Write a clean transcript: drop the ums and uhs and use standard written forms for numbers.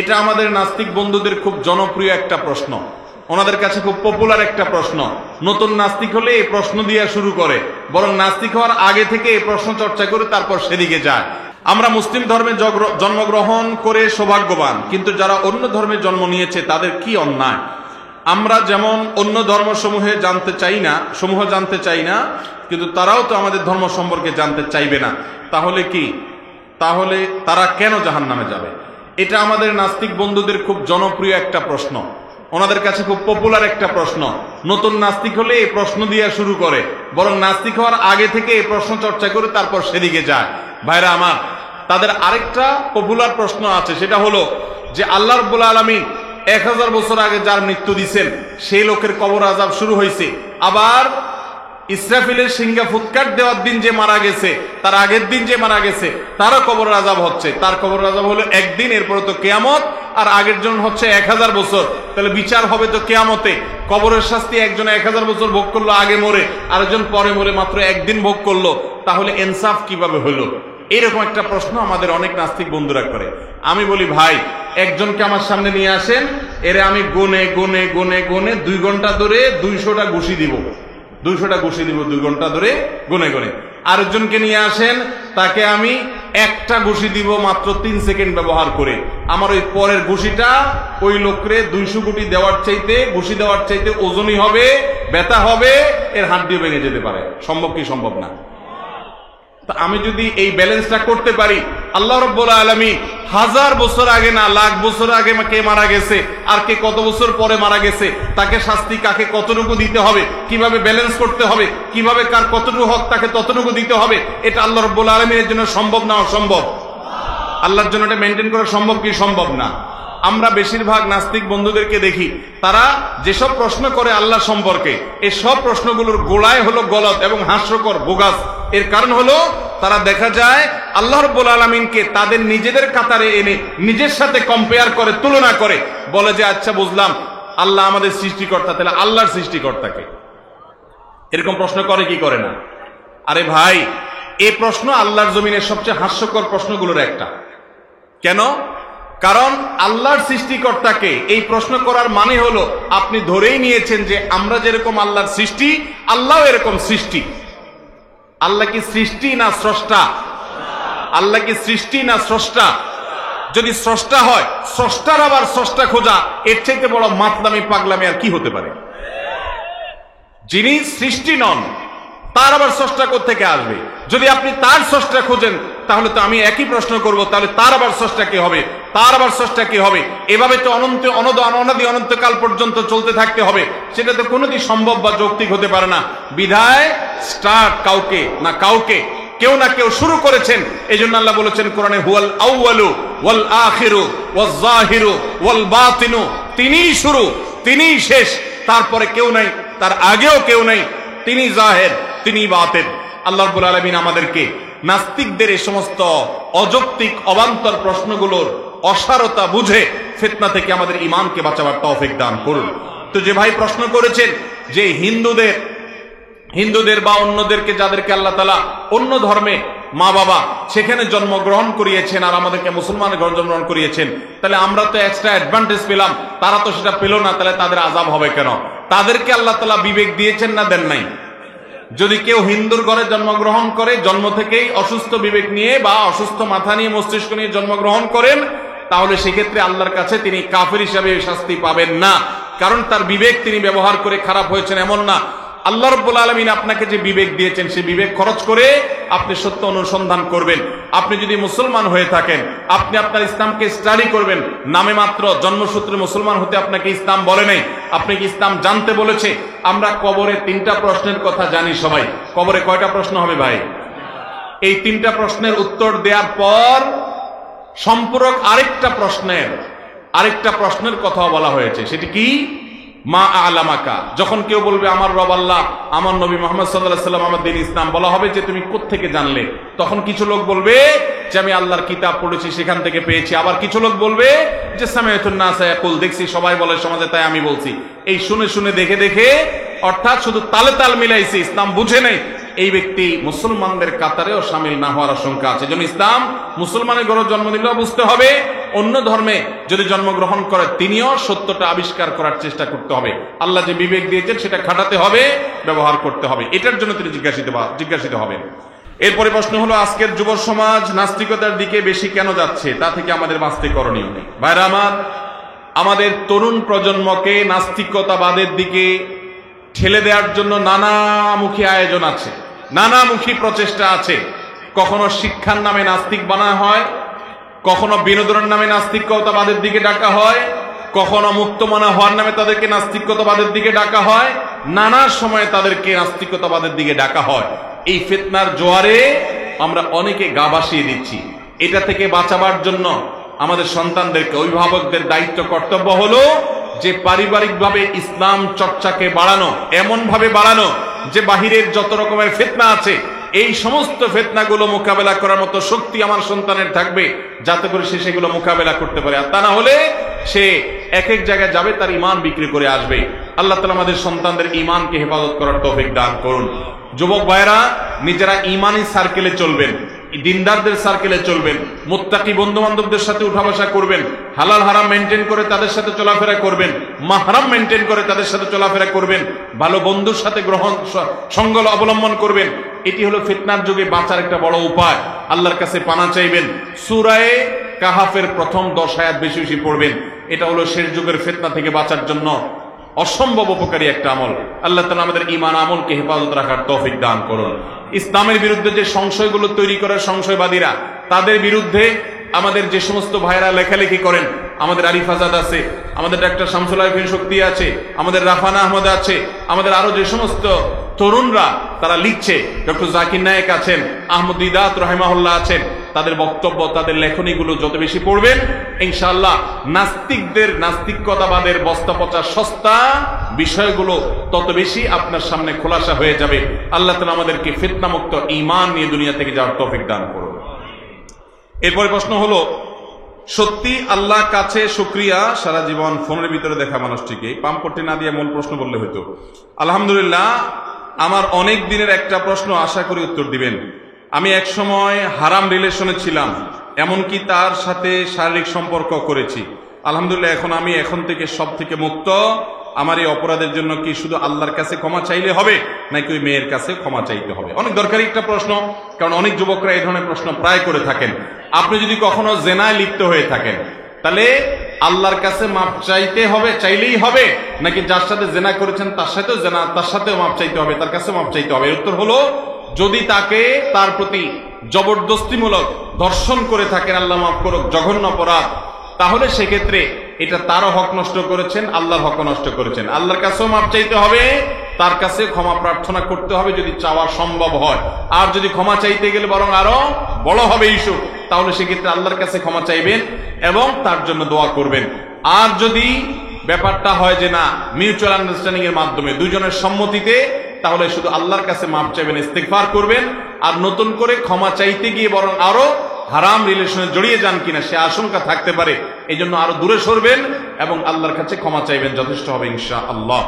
এটা আমাদের নাস্তিক বন্ধুদের খুব জনপ্রিয় একটা প্রশ্ন, ওনাদের কাছে খুব পপুলার একটা প্রশ্ন। নতুন নাস্তিক হলে এই প্রশ্ন দিয়ে শুরু করে, বরং নাস্তিক হওয়ার আগে থেকে এই প্রশ্ন চর্চা করে তারপর সেদিকে যায়। আমরা মুসলিম ধর্মে জন্মগ্রহণ করে সৌভাগ্যবান, কিন্তু যারা অন্য ধর্মে জন্ম নিয়েছে তাদের কি অন্যায়? আমরা যেমন অন্য ধর্মসমূহে জানতে চাই না, কিন্তু তারাও তো আমাদের ধর্ম সম্পর্কে জানতে চাইবে না। তাহলে তারা কেন জাহান্নামে যাবে? এটা আমাদের নাস্তিক বন্ধুদের খুব জনপ্রিয় একটা প্রশ্ন, ওনাদের কাছে খুব পপুলার একটা প্রশ্ন। নতুন নাস্তিক হলে এই প্রশ্ন দিয়ে শুরু করে, বরং নাস্তিক হওয়ার আগে থেকে এই প্রশ্ন চর্চা করে তারপর সেদিকে যায়। ভাইরা আমার, তাদের আরেকটা পপুলার প্রশ্ন আছে, সেটা হলো যে আল্লাহ রাব্বুল আলামিন 1000 বছর আগে যার মৃত্যু দিয়েছেন সেই লোকের কবর আযাব শুরু হয়েছে, আবার ইসরাফিলের সিংহা ফুৎকার দেওয়ার দিন যে মারা গেছে, তার আগের দিন যে মারা গেছে, তারও কবর আযাব হচ্ছে। তার কবর আযাব হলো একদিন, এরপরে তো কিয়ামত, আর আগের জন হচ্ছে 1000 বছর। তাহলে বিচার হবে তো কিয়ামতে। কবরের শাস্তি একজন 1000 বছর ভোগ করলো আগে মরে, আরেকজন পরে মরে মাত্র একদিন ভোগ করলো, তাহলে ইনসাফ কিভাবে হলো? এরকম একটা প্রশ্ন আমাদের অনেক নাস্তিক বন্ধুরা করে। আমি বলি, ভাই, একজনকে আমার সামনে নিয়ে আসেন, এরে আমি গুনে 2 ঘন্টা ধরে 200টা ঘুষি দিব, 2 ঘন্টা ধরে গুনে গুনে। আরেকজনকে নিয়ে আসেন, তাকে আমি একটা ঘুষি দিব মাত্র 3 সেকেন্ড ব্যবহার করে। আমার ওই পরের ঘুষিটা ওই লোকরে 200 কোটি ঘুষি দেওয়ার চাইতে ওজনই হবে, ব্যথা হবে, এর হাড্ডিও ভেঙে যেতে পারে। সম্ভব কি সম্ভব না? তা আমি যদি এই ব্যালেন্সটা করতে পারি, আল্লাহ রাব্বুল আলামিন 1000 বছর আগে না লাখ বছর আগে কে মারা গেছে, আর কে কত বছর পরে মারা গেছে, তাকে শাস্তি কাকে কতটুকু দিতে হবে, কিভাবে ব্যালেন্স করতে হবে, কিভাবে কার কতটুকু হক তাকে ততটুকু দিতে হবে, এটা আল্লাহ রাব্বুল আলামিনের জন্য সম্ভব না অসম্ভব? আল্লাহর জন্য এটা মেনটেন করা সম্ভব কি সম্ভব না? আমরা বেশিরভাগ নাস্তিক বন্ধুদেরকে দেখি, তারা যেসব প্রশ্ন করে আল্লাহ সম্পর্কে, এই সব প্রশ্নগুলোর গোড়ায় হলো গলত এবং হাস্যকর, বোগাস। এর কারণ হলো তারা দেখা যায় আল্লাহ রাব্বুল আলামিনকে তাদের নিজেদের কাতারে এনে নিজের সাথে কম্পেয়ার করে, তুলনা করে, বলে যে আচ্ছা বুঝলাম, আল্লাহ আমাদের সৃষ্টিকর্তা, তাহলে আল্লাহর সৃষ্টিকর্তাকে। এরকম প্রশ্ন করে কি করে না? আরে ভাই, এই প্রশ্ন আল্লাহর জমিনের সবচেয়ে হাস্যকর প্রশ্নগুলোর একটা। কেন? কারণ আল্লাহর সৃষ্টিকর্তাকে এই প্রশ্ন করার মানে হলো আপনি ধরেই নিয়েছেন যে আমরা যেরকম আল্লাহর সৃষ্টি, আল্লাহও এরকম সৃষ্টি। আল্লাহ কি সৃষ্টি না স্রষ্টা? আল্লাহ কি সৃষ্টি না স্রষ্টা? যদি স্রষ্টা হয়, স্রষ্টার আবার স্রষ্টা খোঁজা এর চাইতে বড় মাতলামি পাগলামি আর কি হতে পারে? যিনি সৃষ্টি নন, তার আবার স্রষ্টা কোত্থেকে আসবে? যদি আপনি তার স্রষ্টা খোঁজেন, তাহলে তো আমি একই প্রশ্ন করব, তাহলে তার আবার স্রষ্টা কি হবে, তার আবার স্রষ্টা কি হবে? এভাবে তো অনাদি অনন্তকাল পর্যন্ত চলতে থাকতে হবে। সেটা তো কোনোদিন সম্ভব বা যৌক্তিক হতে পারে না। বিধায় স্টার্ট কাউকে না কাউকে, কেউ না কেউ শুরু করেছেন। এই জন্য আল্লাহ বলেছেন কোরআনে, হুয়াল আউয়ালু ওয়াল আখিরু ওয়াজ জাহিরু ওয়াল বাতিনু, তিনিই শুরু, তিনিই শেষ, তারপরে কেউ নাই, তার আগেও কেউ নাই। তিনি জাহের, তিনি বাতিন। আল্লাহ রাব্বুল আলামিন আমাদেরকে নাস্তিকদের এই সমস্ত অযৌক্তিক অবান্তর প্রশ্নগুলোর অসারতা বুঝে ফিতনা থেকে আমাদের ঈমানকে বাঁচাবার তৌফিক দান করুন। তো যে ভাই প্রশ্ন করেছেন যে হিন্দুদের বা অন্যদেরকে, যাদেরকে আল্লাহ তাআলা অন্য ধর্মে মা বাবা সেখানে জন্মগ্রহণ করিয়েছেন আর আমাদেরকে মুসলমানের ঘরে জন্মগ্রহণ করিয়েছেন, তাহলে আমরা তো এক্সট্রা অ্যাডভান্টেজ পেলাম, তারা তো সেটা পেল না, তাহলে তাদের আযাব হবে কেন? তাদেরকে আল্লাহ তাআলা বিবেক দিয়েছেন না দেন নাই? যদি কেউ হিন্দুর ঘরে জন্মগ্রহণ করে, জন্ম থেকেই অসুস্থ বিবেক নিয়ে বা অসুস্থ মাথা নিয়ে মস্তিষ্ক নিয়ে জন্মগ্রহণ করেন, তাহলে সেক্ষেত্রে আল্লাহর কাছে তিনি কাফির হিসাবে শাস্তি পাবেন না, কারণ তার বিবেক তিনি ব্যবহার করে খারাপ হয়েছেন এমন না। আল্লাহ রাব্বুল আলামিন আপনাকে যে বিবেক দিয়েছেন, সেই বিবেক খরচ করে আপনি সত্য অনুসন্ধান করবেন। আপনি যদি মুসলমান হয়ে থাকেন, আপনি আপনার ইসলামকে স্টাডি করবেন। নামে মাত্র জন্মসূত্রে মুসলমান হতে আপনাকে ইসলাম বলে নাই, আপনাকে ইসলাম জানতে বলেছে। আমরা কবরে 3টা প্রশ্নের কথা জানি সবাই। কবরে কয়টা প্রশ্ন হবে ভাই? এই 3টা প্রশ্নের উত্তর দেওয়ার পর সম্পূরক আরেকটা প্রশ্নের কথা বলা হয়েছে। সেটি কি? মা আলামাকা। যখন কেউ বলবে আমার রব আল্লাহ, আমার নবী মুহাম্মদ সাল্লাল্লাহু আলাইহি ওয়াসাল্লাম, আমার দ্বীন ইসলাম, বলা হবে যে তুমি কোত্থেকে জানলে? তখন কিছু লোক বলবে যে আমি আল্লাহর কিতাব পড়েছি, সেখান থেকে পেয়েছি। আবার কিছু লোক বলবে যে সামিআতুন নাস ইয়াকুল, দেখছি সবাই বলে সমাজে, তাই আমি বলছি। এই শুনে শুনে দেখে দেখে, অর্থাৎ শুধু তালে তাল মিলাইছে, ইসলাম বুঝে নেই, এই ব্যক্তি মুসলমানদের কাতারেও শামিল না হওয়ার আশঙ্কা আছে। যেন ইসলাম মুসলমানের ঘরে জন্ম নিলেও বুঝতে হবে, অন্য ধর্মে যদি জন্মগ্রহণ করে তিনিও সত্যটা আবিষ্কার করার চেষ্টা করতে হবে। আল্লাহ যে বিবেক দিয়েছেন সেটা খাটাতে হবে, ব্যবহার করতে হবে, এটার জন্য তিনি জিজ্ঞাসিত হবেন। এরপরে প্রশ্ন হলো, আজকের যুব সমাজ নাস্তিকতার দিকে বেশি কেন যাচ্ছে, তা থেকে আমাদের বাঁচতে করণীয় নেই। ভাইরা আমার, আমাদের তরুণ প্রজন্মকে নাস্তিকতাবাদের দিকে ঠেলে দেওয়ার জন্য নানামুখী আয়োজন আছে, নানামুখী প্রচেষ্টা আছে। কখনো শিক্ষার নামে নাস্তিক বানানো হয়, কখনো বিনোদনের নামে নাস্তিকতাবাদের দিকে ডাকা হয়, কখনো মুক্তমনা হওয়ার নামে তাদেরকে নাস্তিকতাবাদের দিকে ডাকা হয়, নানা সময়ে তাদেরকে নাস্তিকতাবাদের দিকে ডাকা হয়। এই ফিতনার জোয়ারে আমরা অনেকে গা ভাসিয়ে দিচ্ছি। এটা থেকে বাঁচাবার জন্য আমাদের সন্তানদেরকে, অভিভাবকদের দায়িত্ব কর্তব্য হলো যে পারিবারিকভাবে ইসলাম চর্চাকে বাড়ানো, এমন ভাবে বাড়ানো যে বাহিরের যত রকমের ফিতনা আছে এই সমস্ত ফিতনাগুলো মোকাবেলা করার মতো শক্তি আমার সন্তানের থাকবে, যাতে করে সে সেগুলো মোকাবেলা করতে পারে। আর তা না হলে সে এক এক জায়গায় যাবে, তার ঈমান বিক্রি করে আসবে। আল্লাহ তাআলা আমাদের সন্তানদের ঈমানকে হেফাজত করার তৌফিক দান করুন। যুবক ভাইরা, নিজেরা ঈমানি সার্কেলে চলবেন, দিনদারদের সার্কেলে চলবেন, মুত্তাকি বন্ধু বান্ধবদের সাথে উঠা বসা করবেন, হালাল হারাম মেনটেন করে তাদের সাথে চলাফেরা করবেন, মাহরাম মেনটেন করে তাদের সাথে চলাফেরা করবেন, ভালো বন্ধুর সাথে সঙ্গ অবলম্বন করবেন। এটি হলো ফিতনার যুগে বাঁচার একটা বড় উপায়। আল্লাহর কাছে পানা চাইবেন। সূরা কাহাফের প্রথম 10 আয়াত বেশি বেশি পড়বেন। এটা হলো শেষ যুগের ফিতনা থেকে বাঁচার জন্য অসম্ভব উপকারী একটা আমল। আল্লাহ তাআলা আমাদের ঈমান আমলকে হেফাজত রাখার তৌফিক দান করুন। ইসলামের বিরুদ্ধে যে সংশয়গুলো তৈরি করে সংশয়বাদীরা, তাদের বিরুদ্ধে আমাদের যে সমস্ত ভাইরা লেখালেখি করেন, আমাদের আরিফ আজাদ আছে, আমাদের ডাক্তার শামসুল আরিফিন শক্তি আছে, আমাদের রাফানা আহমদ আছে, আমাদের আরো যে সমস্ত তরুণরা তারা লিখছে, ডক্টর জাকির নায়েক আছেন, আহমদ দিদাত রাহিমাহুল্লাহ আছেন, তাদের বক্তব্য, তাদের লেখনীগুলো যত বেশি পড়বেন, ইনশাআল্লাহ নাস্তিকদের, নাস্তিকতাবাদের বস্তা পচা সস্তা বিষয়গুলো তত বেশি আপনার সামনে খোলাসা হয়ে যাবে। আল্লাহ তাআলা আমাদেরকে ফিতনামুক্ত ঈমান নিয়ে দুনিয়া থেকে যাওয়ার তৌফিক দান করুন। এরপরে প্রশ্ন হলো, সত্যি আল্লাহ কাছে শুকরিয়া সারা জীবন ফোনের ভিতরে দেখা মানুষটিকে, পাম্পটি না দিয়ে মূল প্রশ্ন বললে হইতো। আলহামদুলিল্লাহ, আমার অনেক দিনের একটা প্রশ্ন, আশা করি উত্তর দিবেন। আমি এক সময় হারাম রিলেশনে ছিলাম, এমনকি তার সাথে শারীরিক সম্পর্ক করেছি। আলহামদুলিল্লাহ, এখন থেকে সব থেকে মুক্ত। আমার এই অপরাধের জন্য কি শুধু আল্লাহর কাছে ক্ষমা চাইলে হবে, নাকি ওই মেয়ের কাছে ক্ষমা চাইতে হবে? অনেক দরকারি একটা প্রশ্ন, কারণ অনেক যুবকরা এই ধরনের প্রশ্ন প্রায় করে থাকেন। আপনি যদি কখনো জেনায় লিপ্ত হয়ে থাকেন, তাহলে আল্লাহর কাছে মাপ চাইতে হবে, চাইলেই হবে, নাকি যার সাথে জেনা করেছেন তার সাথেও মাপ চাইতে হবে, তার কাছে মাপ চাইতে হবে? উত্তর হলো, যদি তাকে তার প্রতি জবরদস্তিমূলক ধর্ষণ করে থাকেন, আল্লাহ মাফ করুক, জঘন্য অপরাধ, তাহলে সেক্ষেত্রে এটা তারও হক নষ্ট করেছেন, আল্লাহর হক নষ্ট করেছেন। আল্লাহর কাছেও মাপ চাইতে হবে, তার কাছে ক্ষমা প্রার্থনা করতে হবে যদি চাওয়া সম্ভব হয়। আর যদি ক্ষমা চাইতে গেলে বরং আরো বড় হবে ইস্যু, তাহলে সেক্ষেত্রে আল্লাহর কাছে ক্ষমা চাইবেন এবং তার জন্য দোয়া করবেন। আর যদি ব্যাপারটা হয় যে না, মিউচুয়াল আন্ডারস্ট্যান্ডিং এর মাধ্যমে দুইজনের সম্মতিতে, তাহলে শুধু আল্লাহর কাছে মাপ চাইবেন, ইস্তিগফার করবেন। আর নতুন করে ক্ষমা চাইতে গিয়ে বরং আরো হারাম রিলেশনে জড়িয়ে যান কিনা সে আশঙ্কা থাকতে পারে, এই জন্য আরো দূরে সরবেন এবং আল্লাহর কাছে ক্ষমা চাইবেন, যথেষ্ট হবে ইনশাআল্লাহ।